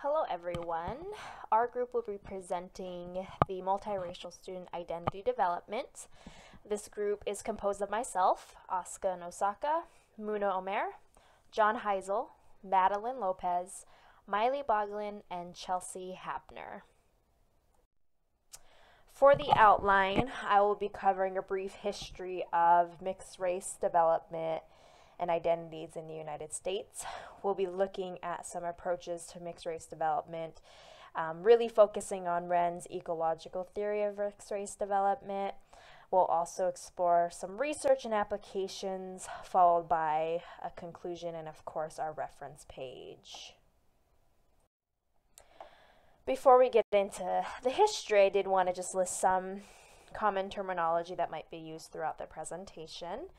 Hello everyone. Our group will be presenting the multiracial student identity development. This group is composed of myself, Asuka Nosaka, Muna Omer, John Heisel, Madeline Lopez, Miley Boglin, and Chelsea Hapner. For the outline, I will be covering a brief history of mixed race development and identities in the United States. We'll be looking at some approaches to mixed race development, really focusing on Renn's ecological theory of mixed race development. We'll also explore some research and applications, followed by a conclusion and, of course, our reference page. Before we get into the history, I did want to just list some common terminology that might be used throughout the presentation.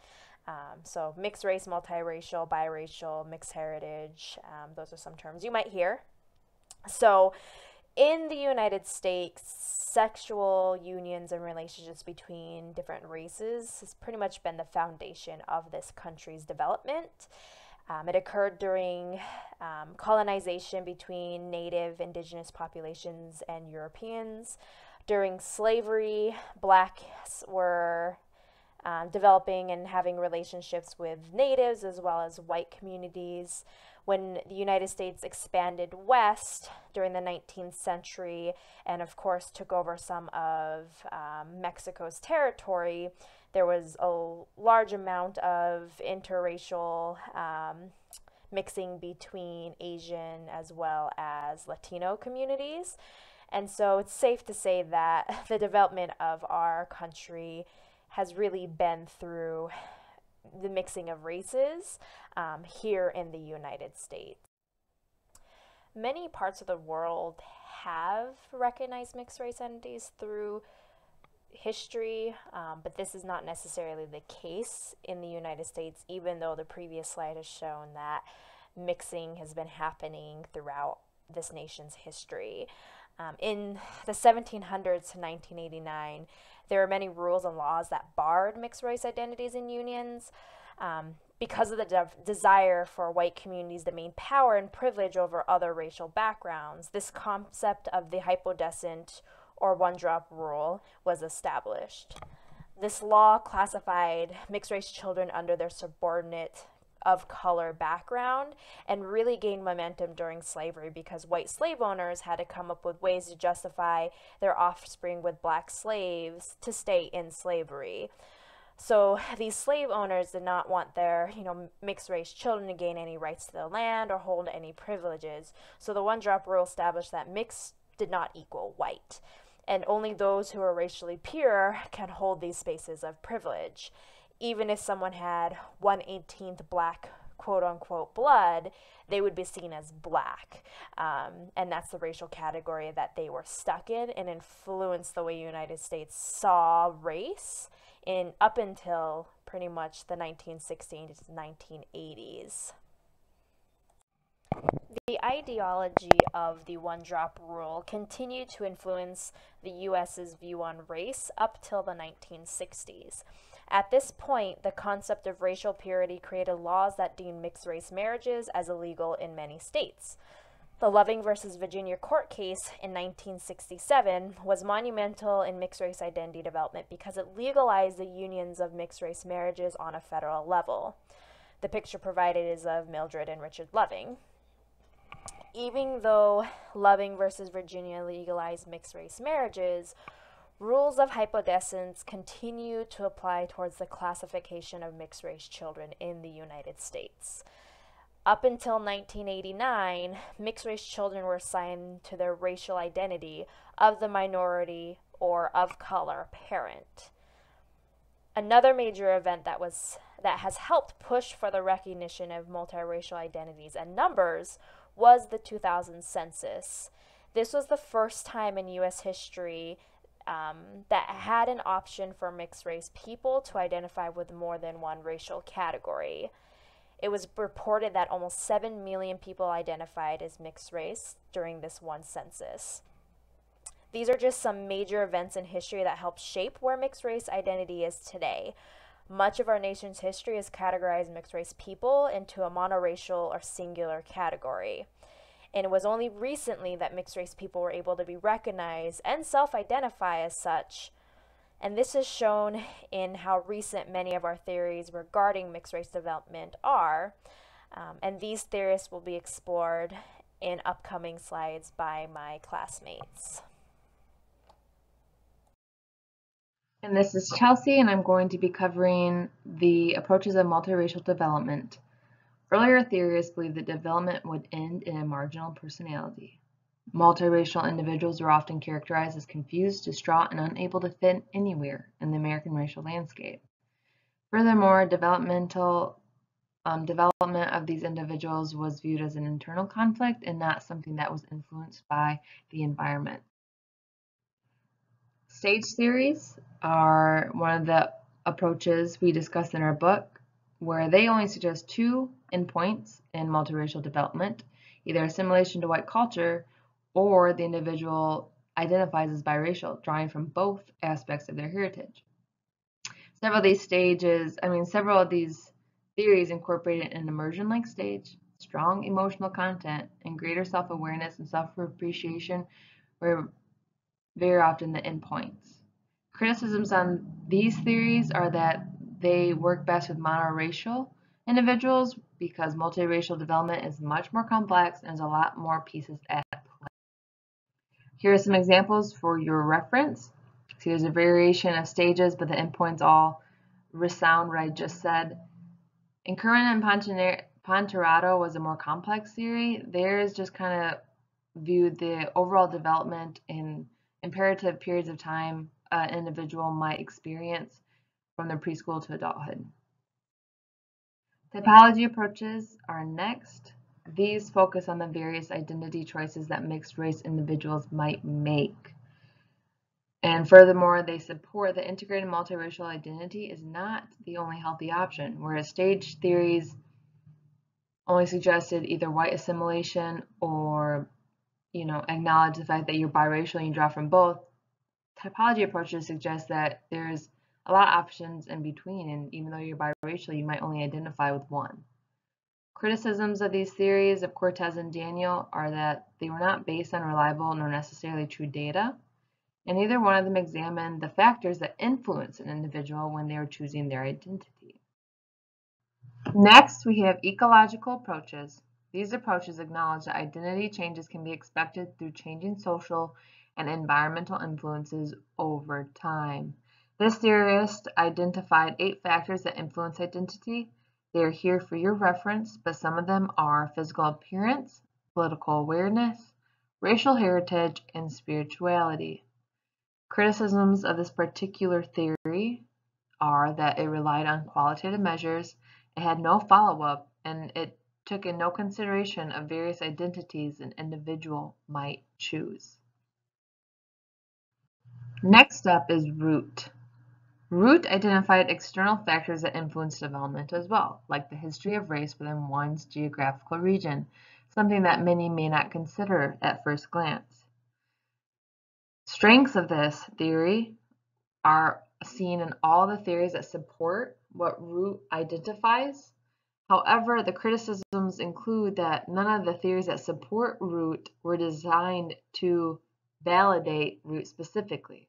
So mixed race, multiracial, biracial, mixed heritage, those are some terms you might hear. So in the United States, sexual unions and relationships between different races has pretty much been the foundation of this country's development. It occurred during colonization between native indigenous populations and Europeans. During slavery, blacks were developing and having relationships with natives as well as white communities. When the United States expanded west during the 19th century and of course took over some of Mexico's territory, there was a large amount of interracial mixing between Asian as well as Latino communities. And so it's safe to say that the development of our country has really been through the mixing of races here in the United States. Many parts of the world have recognized mixed race entities through history, but this is not necessarily the case in the United States, even though the previous slide has shown that mixing has been happening throughout this nation's history. In the 1700s to 1989, there were many rules and laws that barred mixed race identities in unions because of the desire for white communities to maintain power and privilege over other racial backgrounds. This concept of the hypodescent or one-drop rule was established. This law classified mixed race children under their subordinate of color background and really gained momentum during slavery because white slave owners had to come up with ways to justify their offspring with black slaves to stay in slavery. So these slave owners did not want their, mixed race children to gain any rights to the land or hold any privileges. So the one-drop rule established that mixed did not equal white, and only those who are racially pure can hold these spaces of privilege. Even if someone had 1/18 black quote-unquote blood, they would be seen as black. And that's the racial category that they were stuck in and influenced the way the United States saw race up until pretty much the 1960s to 1980s. The ideology of the one-drop rule continued to influence the U.S.'s view on race up till the 1960s. At this point, the concept of racial purity created laws that deemed mixed-race marriages as illegal in many states. The Loving versus Virginia court case in 1967 was monumental in mixed-race identity development because it legalized the unions of mixed-race marriages on a federal level. The picture provided is of Mildred and Richard Loving. Even though Loving versus Virginia legalized mixed-race marriages, rules of hypodescence continue to apply towards the classification of mixed-race children in the United States. Up until 1989, mixed-race children were assigned to their racial identity of the minority or of color parent. Another major event that has helped push for the recognition of multiracial identities and numbers was the 2000 census. This was the first time in U.S. history that had an option for mixed-race people to identify with more than one racial category. It was reported that almost 7 million people identified as mixed race during this one census. These are just some major events in history that helped shape where mixed race identity is today. Much of our nation's history has categorized mixed race people into a monoracial or singular category. And it was only recently that mixed race people were able to be recognized and self-identify as such. And this is shown in how recent many of our theories regarding mixed race development are. And these theories will be explored in upcoming slides by my classmates. And this is Chelsea, and I'm going to be covering the approaches of multiracial development. Earlier theorists believed that development would end in a marginal personality. Multiracial individuals are often characterized as confused, distraught, and unable to fit anywhere in the American racial landscape. Furthermore, development of these individuals was viewed as an internal conflict and not something that was influenced by the environment. Stage theories are one of the approaches we discussed in our book, where they only suggest two endpoints in multiracial development, either assimilation to white culture or the individual identifies as biracial, drawing from both aspects of their heritage. Several of these theories incorporated an immersion-like stage, strong emotional content, and greater self-awareness and self-appreciation were very often the endpoints. Criticisms on these theories are that they work best with monoracial individuals because multiracial development is much more complex and has a lot more pieces at play. Here are some examples for your reference. So here's a variation of stages, but the endpoints all resound what I just said. In Korgen and Ponterato was a more complex theory. Theirs just kind of viewed the overall development in imperative periods of time an individual might experience from their preschool to adulthood. Typology approaches are next. These focus on the various identity choices that mixed race individuals might make. And furthermore, they support that integrated multiracial identity is not the only healthy option, whereas stage theories only suggested either white assimilation or acknowledge the fact that you're biracial and you draw from both. Typology approaches suggest that there's a lot of options in between, and even though you're biracial, you might only identify with one. Criticisms of these theories of Cortés and Daniel are that they were not based on reliable nor necessarily true data, and neither one of them examined the factors that influence an individual when they are choosing their identity. Next, we have ecological approaches. These approaches acknowledge that identity changes can be expected through changing social and environmental influences over time. This theorist identified 8 factors that influence identity. They are here for your reference, but some of them are physical appearance, political awareness, racial heritage, and spirituality. Criticisms of this particular theory are that it relied on qualitative measures, it had no follow-up, and it took in no consideration of various identities an individual might choose. Next up is Root. Root identified external factors that influence development as well, like the history of race within one's geographical region, something that many may not consider at first glance. Strengths of this theory are seen in all the theories that support what Root identifies. However, the criticisms include that none of the theories that support Root were designed to validate Root specifically.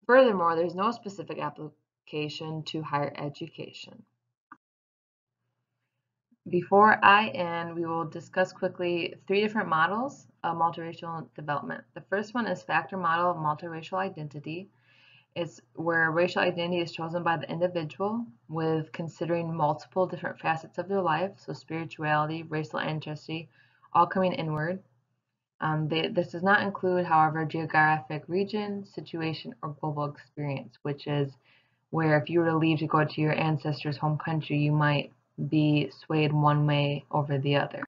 Furthermore, there's no specific application to higher education. Before I end, we will discuss quickly 3 different models of multiracial development. The first one is factor model of multiracial identity. It's where racial identity is chosen by the individual with considering multiple different facets of their life, so spirituality, racial ancestry, all coming inward. This does not include, however, geographic region, situation, or global experience, which is where if you were to leave to go to your ancestors' home country, you might be swayed one way over the other.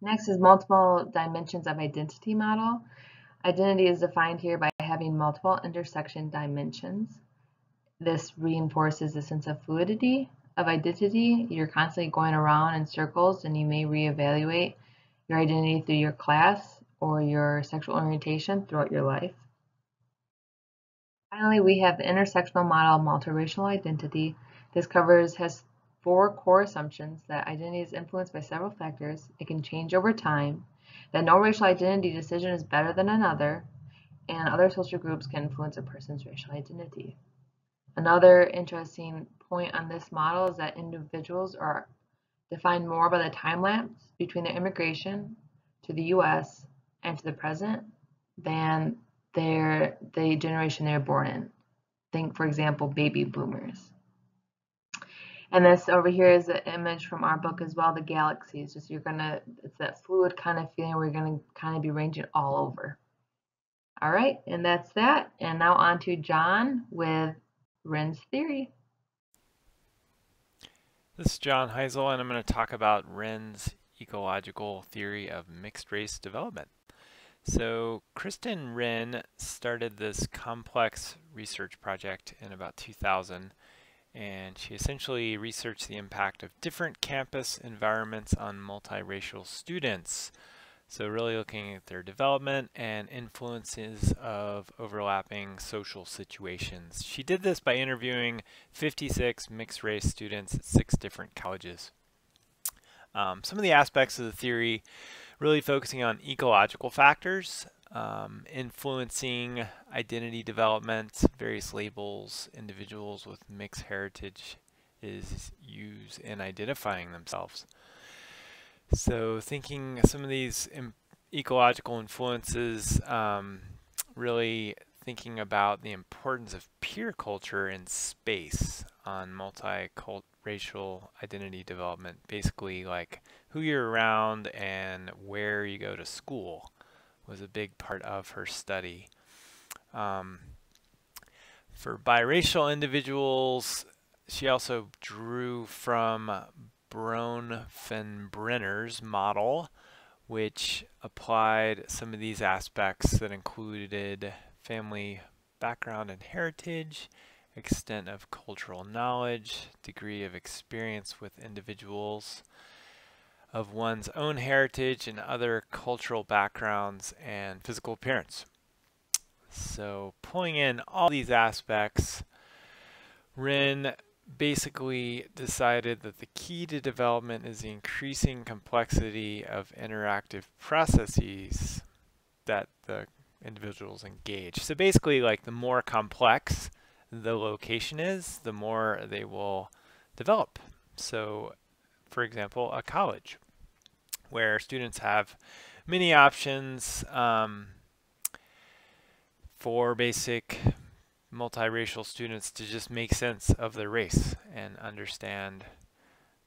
Next is multiple dimensions of identity model. Identity is defined here by having multiple intersection dimensions. This reinforces the sense of fluidity of identity. You're constantly going around in circles, and you may reevaluate your identity through your class or your sexual orientation throughout your life. Finally, we have the intersectional model of multiracial identity. This has 4 core assumptions: that identity is influenced by several factors, it can change over time, that no racial identity decision is better than another, and other social groups can influence a person's racial identity. Another interesting point on this model is that individuals are defined more by the time lapse between their immigration to the US and to the present than the generation they were born in. Think, for example, baby boomers. And this over here is an image from our book as well, the galaxies. Just it's that fluid kind of feeling where you're gonna kind of be ranging all over. All right, and that's that. And now on to John with Renn's theory. This is John Heisel, and I'm going to talk about Renn's ecological theory of mixed race development. So Kristen Renn started this complex research project in about 2000, and she essentially researched the impact of different campus environments on multiracial students. So really looking at their development and influences of overlapping social situations. She did this by interviewing 56 mixed race students at 6 different colleges. Some of the aspects of the theory really focusing on ecological factors, influencing identity development, various labels individuals with mixed heritage use in identifying themselves. So thinking some of these ecological influences, really thinking about the importance of peer culture in space on multiracial identity development, basically like who you're around and where you go to school was a big part of her study. For biracial individuals, she also drew from Bronfenbrenner's model, which applied some of these aspects that included family background and heritage, extent of cultural knowledge, degree of experience with individuals of one's own heritage and other cultural backgrounds, and physical appearance. So pulling in all these aspects, Renn basically decided that the key to development is the increasing complexity of interactive processes that the individuals engage. So basically, like the more complex the location is, the more they will develop. So for example, a college where students have many options for basic multiracial students to just make sense of their race and understand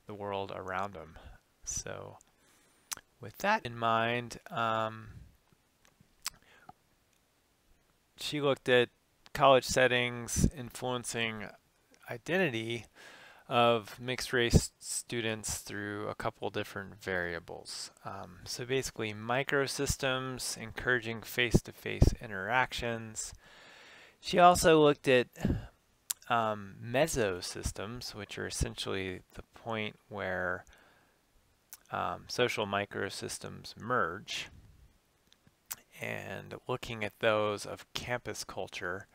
the world around them. So with that in mind, she looked at college settings influencing identity of mixed race students through a couple different variables. So basically microsystems encouraging face-to-face interactions. She also looked at mesosystems, which are essentially the point where social microsystems merge, and looking at those of campus culture.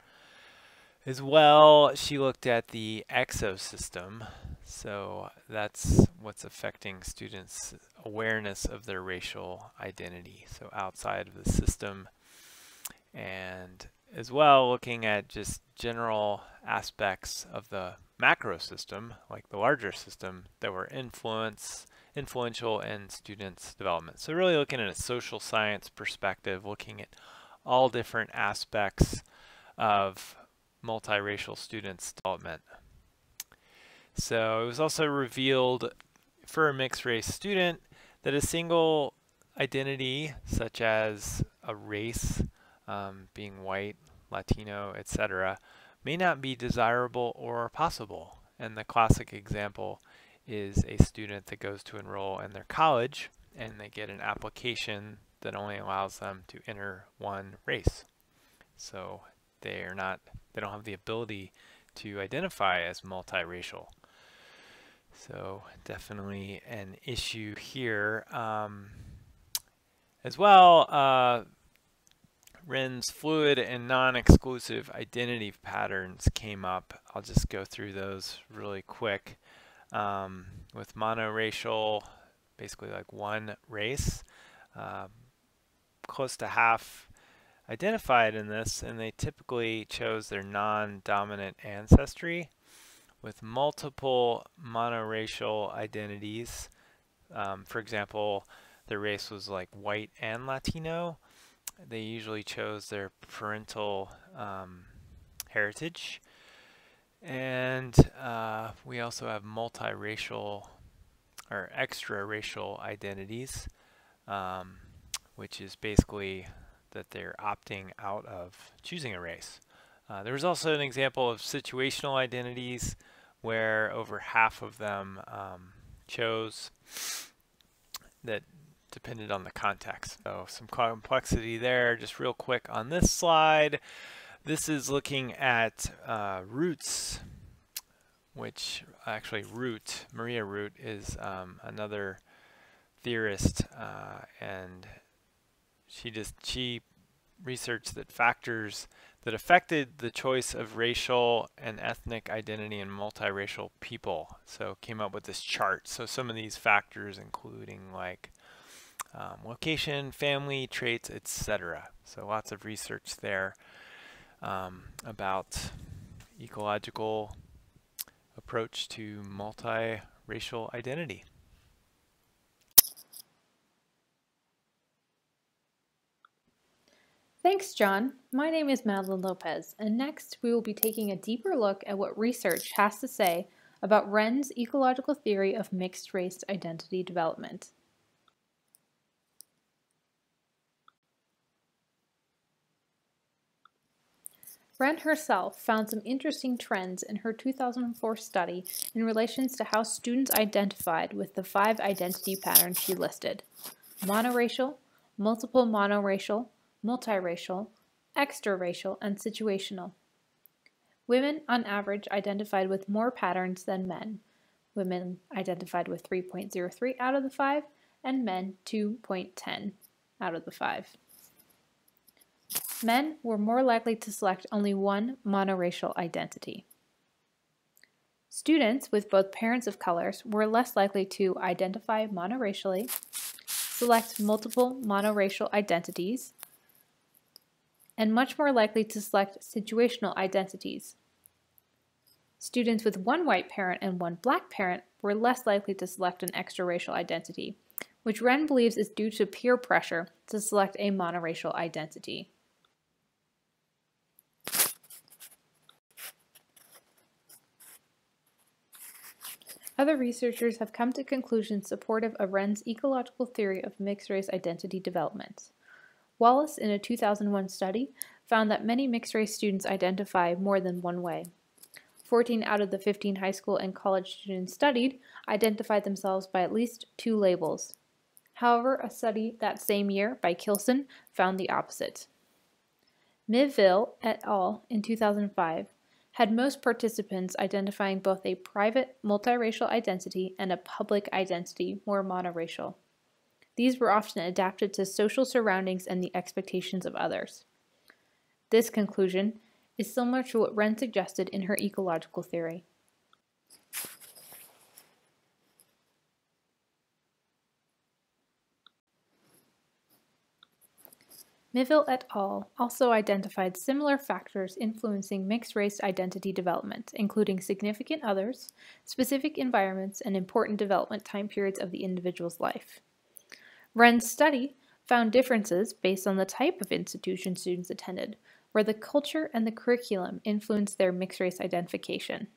As well, she looked at the exosystem, so that's what's affecting students' awareness of their racial identity, so outside of the system, and as well looking at just general aspects of the macro system, like the larger system, that were influential in students' development. So really looking at a social science perspective, looking at all different aspects of multiracial students' development. So it was also revealed for a mixed race student that a single identity, such as a race, being white, Latino, etc., may not be desirable or possible. And the classic example is a student that goes to enroll in their college and they get an application that only allows them to enter one race. So they don't have the ability to identify as multiracial. So definitely an issue here. As well, Renn's fluid and non-exclusive identity patterns came up. I'll just go through those really quick. with monoracial, basically like one race, close to half identified in this, and they typically chose their non-dominant ancestry. With multiple monoracial identities, for example, their race was like white and Latino, they usually chose their parental heritage. And we also have multiracial or extra-racial identities, which is basically that they're opting out of choosing a race. There was also an example of situational identities where over half of them chose that depended on the context. So some complexity there. Just real quick on this slide, this is looking at roots, which actually Maria Root is another theorist, and she researched that factors that affected the choice of racial and ethnic identity in multiracial people. So came up with this chart. So some of these factors including like location, family, traits, etc. So lots of research there about ecological approach to multiracial identity. Thanks, John. My name is Madeline Lopez, and next we will be taking a deeper look at what research has to say about Renn's ecological theory of mixed-race identity development. Renn herself found some interesting trends in her 2004 study in relation to how students identified with the 5 identity patterns she listed: monoracial, multiple monoracial, multiracial, extraracial, and situational. Women, on average, identified with more patterns than men. Women identified with 3.03 out of the 5, and men 2.10 out of the 5. Men were more likely to select only one monoracial identity. Students with both parents of colors were less likely to identify monoracially, select multiple monoracial identities, and much more likely to select situational identities. Students with one white parent and one black parent were less likely to select an extraracial identity, which Renn believes is due to peer pressure to select a monoracial identity. Other researchers have come to conclusions supportive of Renn's ecological theory of mixed-race identity development. Wallace, in a 2001 study, found that many mixed-race students identify more than one way. 14 out of the 15 high school and college students studied identified themselves by at least 2 labels. However, a study that same year by Kilson found the opposite. Miville et al. In 2005 had most participants identifying both a private multiracial identity and a public identity, more monoracial. These were often adapted to social surroundings and the expectations of others. This conclusion is similar to what Renn suggested in her ecological theory. Miville et al. Also identified similar factors influencing mixed-race identity development, including significant others, specific environments, and important development time periods of the individual's life. Renn's study found differences based on the type of institution students attended, where the culture and the curriculum influenced their mixed-race identification.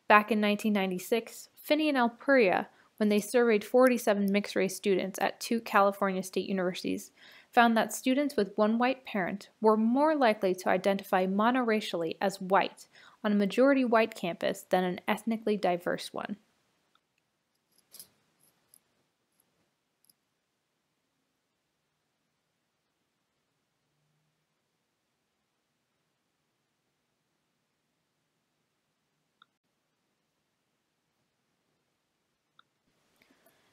Back in 1996, Finney and Alpuria, when they surveyed 47 mixed-race students at 2 California state universities, found that students with one white parent were more likely to identify monoracially as white on a majority white campus than an ethnically diverse one.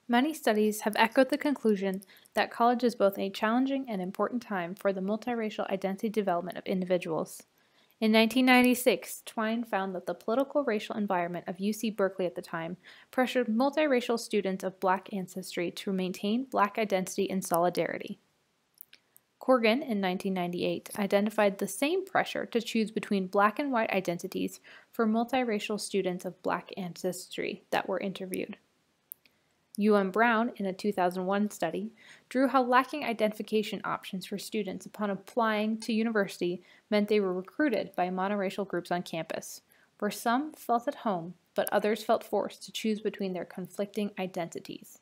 Many studies have echoed the conclusion that college is both a challenging and important time for the multiracial identity development of individuals. In 1996, Twine found that the political racial environment of UC Berkeley at the time pressured multiracial students of Black ancestry to maintain Black identity and solidarity. Korgen, in 1998, identified the same pressure to choose between Black and white identities for multiracial students of Black ancestry that were interviewed. Brown, in a 2001 study, drew how lacking identification options for students upon applying to university meant they were recruited by monoracial groups on campus, where some felt at home, but others felt forced to choose between their conflicting identities.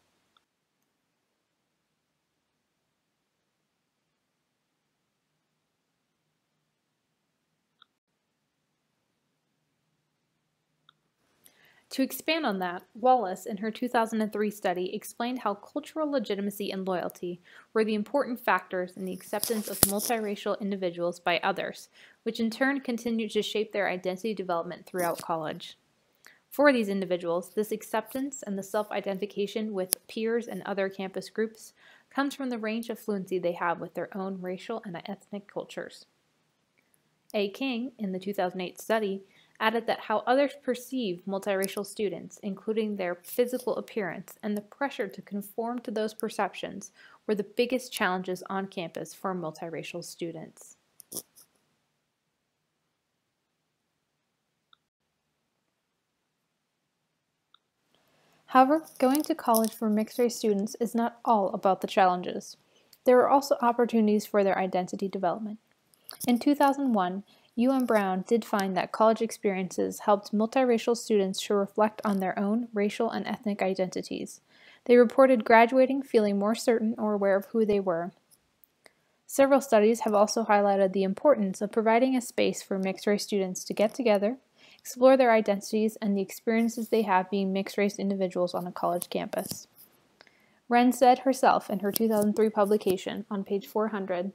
To expand on that, Wallace, in her 2003 study, explained how cultural legitimacy and loyalty were the important factors in the acceptance of multiracial individuals by others, which in turn continued to shape their identity development throughout college. For these individuals, this acceptance and the self-identification with peers and other campus groups comes from the range of fluency they have with their own racial and ethnic cultures. A. King, in the 2008 study, added that how others perceive multiracial students, including their physical appearance and the pressure to conform to those perceptions, were the biggest challenges on campus for multiracial students. However, going to college for mixed-race students is not all about the challenges. There are also opportunities for their identity development. In 2001, Brown did find that college experiences helped multiracial students to reflect on their own racial and ethnic identities. They reported graduating feeling more certain or aware of who they were. Several studies have also highlighted the importance of providing a space for mixed-race students to get together, explore their identities, and the experiences they have being mixed-race individuals on a college campus. Renn said herself in her 2003 publication on page 400,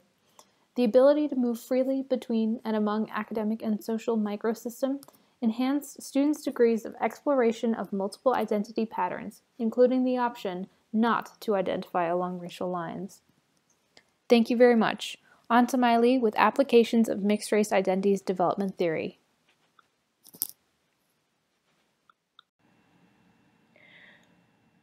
"The ability to move freely between and among academic and social microsystem enhance students' degrees of exploration of multiple identity patterns, including the option not to identify along racial lines." Thank you very much. On to Miley with applications of mixed-race identities development theory.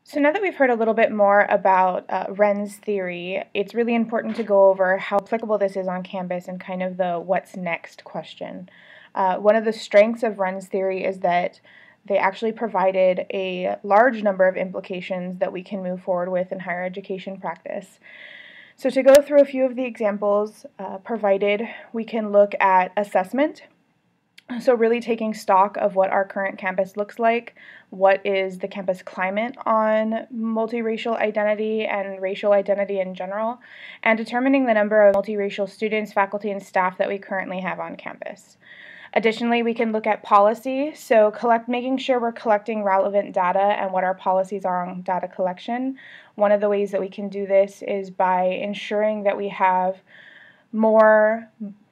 So now that we've heard a little bit more about Renn's theory, it's really important to go over how applicable this is on campus and kind of the what's next question. One of the strengths of Renn's theory is that they actually provided a large number of implications that we can move forward with in higher education practice. So to go through a few of the examples provided, we can look at assessment. So really taking stock of what our current campus looks like, what is the campus climate on multiracial identity and racial identity in general, and determining the number of multiracial students, faculty, and staff that we currently have on campus. Additionally, we can look at policy, so making sure we're collecting relevant data and what our policies are on data collection. One of the ways that we can do this is by ensuring that we have more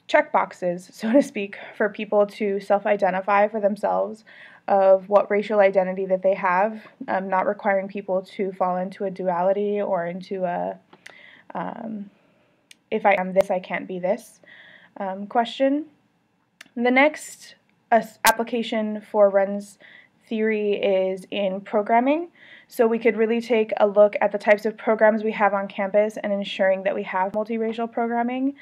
checkboxes, so to speak, for people to self-identify for themselves of what racial identity that they have, not requiring people to fall into a duality or into a if I am this, I can't be this question. The next application for Renn's theory is in programming. So we could really take a look at the types of programs we have on campus and ensuring that we have multiracial programming.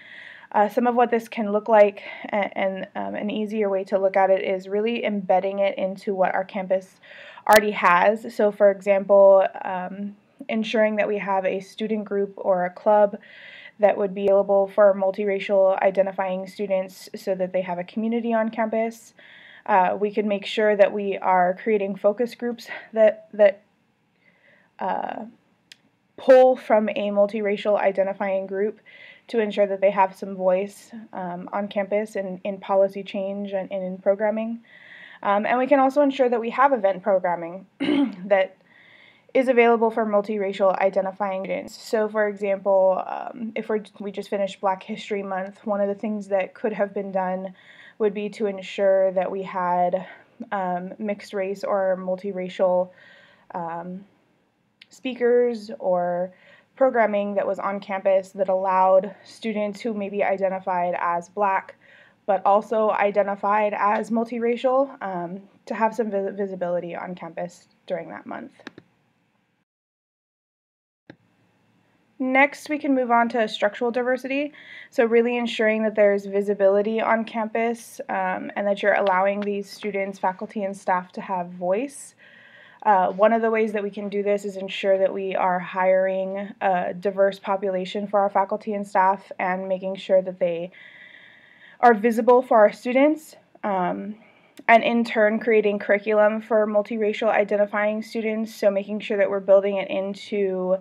Some of what this can look like, and an easier way to look at it is really embedding it into what our campus already has. So for example, ensuring that we have a student group or a club that would be available for multiracial identifying students so that they have a community on campus. We could make sure that we are creating focus groups that pull from a multiracial identifying group to ensure that they have some voice on campus and in policy change and in programming. And we can also ensure that we have event programming that is available for multiracial identifying students. So for example, if we just finished Black History Month, one of the things that could have been done would be to ensure that we had mixed race or multiracial speakers or programming that was on campus that allowed students who maybe identified as Black but also identified as multiracial, to have some visibility on campus during that month. Next, we can move on to structural diversity. So really ensuring that there's visibility on campus, and that you're allowing these students, faculty, and staff to have voice. One of the ways that we can do this is ensure that we are hiring a diverse population for our faculty and staff and making sure that they are visible for our students, and in turn creating curriculum for multiracial identifying students, so making sure that we're building it into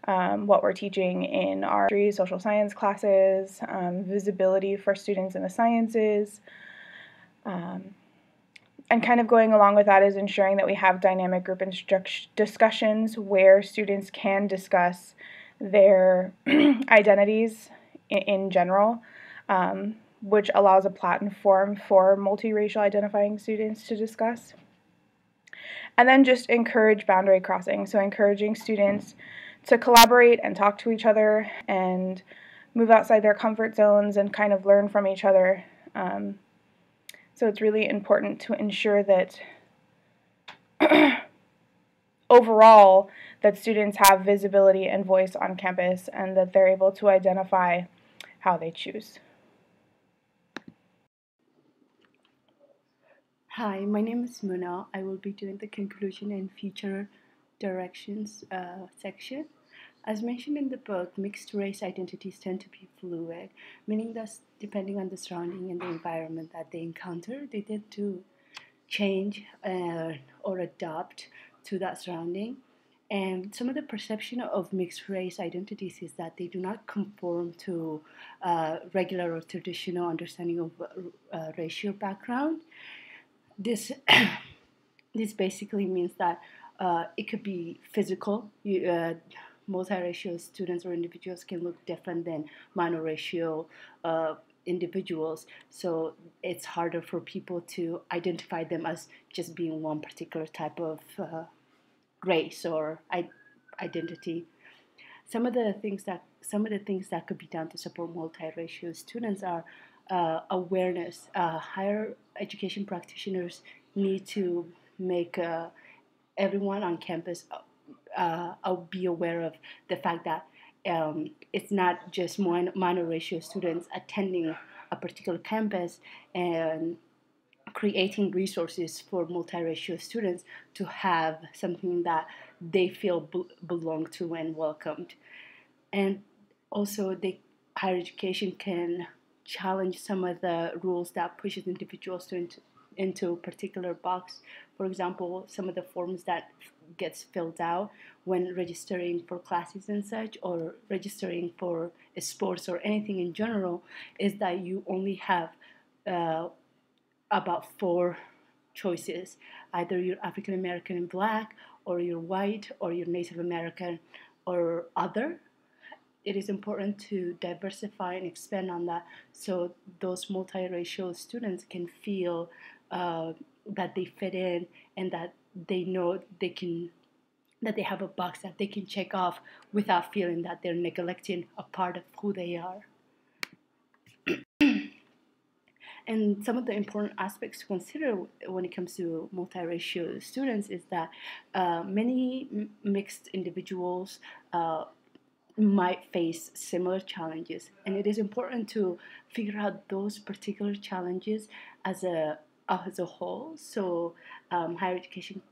what we're teaching in our social science classes, visibility for students in the sciences, and kind of going along with that is ensuring that we have dynamic group discussions where students can discuss their identities in general, which allows a platform for multiracial identifying students to discuss. And then just encourage boundary crossing, so encouraging students to collaborate and talk to each other and move outside their comfort zones and kind of learn from each other. So it's really important to ensure that overall that students have visibility and voice on campus and that they're able to identify how they choose. Hi, my name is Muna. I will be doing the conclusion and future directions section. As mentioned in the book, mixed race identities tend to be fluid, meaning that depending on the surrounding and the environment that they encounter, they tend to change or adapt to that surrounding. And some of the perception of mixed race identities is that they do not conform to regular or traditional understanding of racial background. This basically means that it could be physical. Multiracial students or individuals can look different than monoracial individuals, so it's harder for people to identify them as just being one particular type of race or identity. Some of the things that could be done to support multiracial students are awareness. Higher education practitioners need to make everyone on campus be aware of the fact that it's not just monoracial students attending a particular campus and creating resources for multiracial students to have something that they feel belong to and welcomed. And also, higher education can challenge some of the rules that pushes individuals into a particular box. For example, some of the forms that gets filled out when registering for classes and such, or registering for sports or anything in general, is that you only have about 4 choices. Either you're African American and Black, or you're white, or you're Native American, or other. It is important to diversify and expand on that, so those multiracial students can feel that they fit in and that they know that they have a box that they can check off without feeling that they're neglecting a part of who they are. And some of the important aspects to consider when it comes to multiracial students is that many mixed individuals might face similar challenges, and it is important to figure out those particular challenges as a whole, so higher education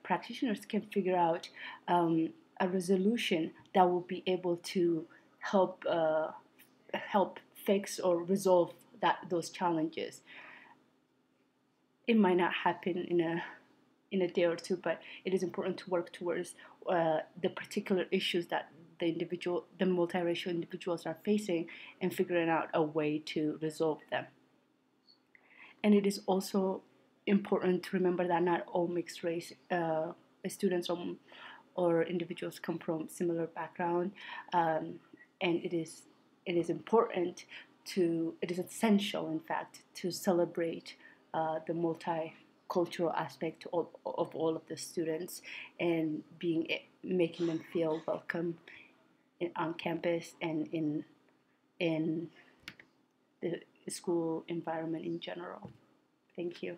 practitioners can figure out a resolution that will be able to help fix or resolve those challenges. It might not happen in a day or two, but it is important to work towards the particular issues that the multiracial individuals are facing and figuring out a way to resolve them. And it is also important to remember that not all mixed race students or individuals come from similar background, and it is important it is essential, in fact, to celebrate the multicultural aspect of all of the students and making them feel welcome on campus and in school environment in general. Thank you.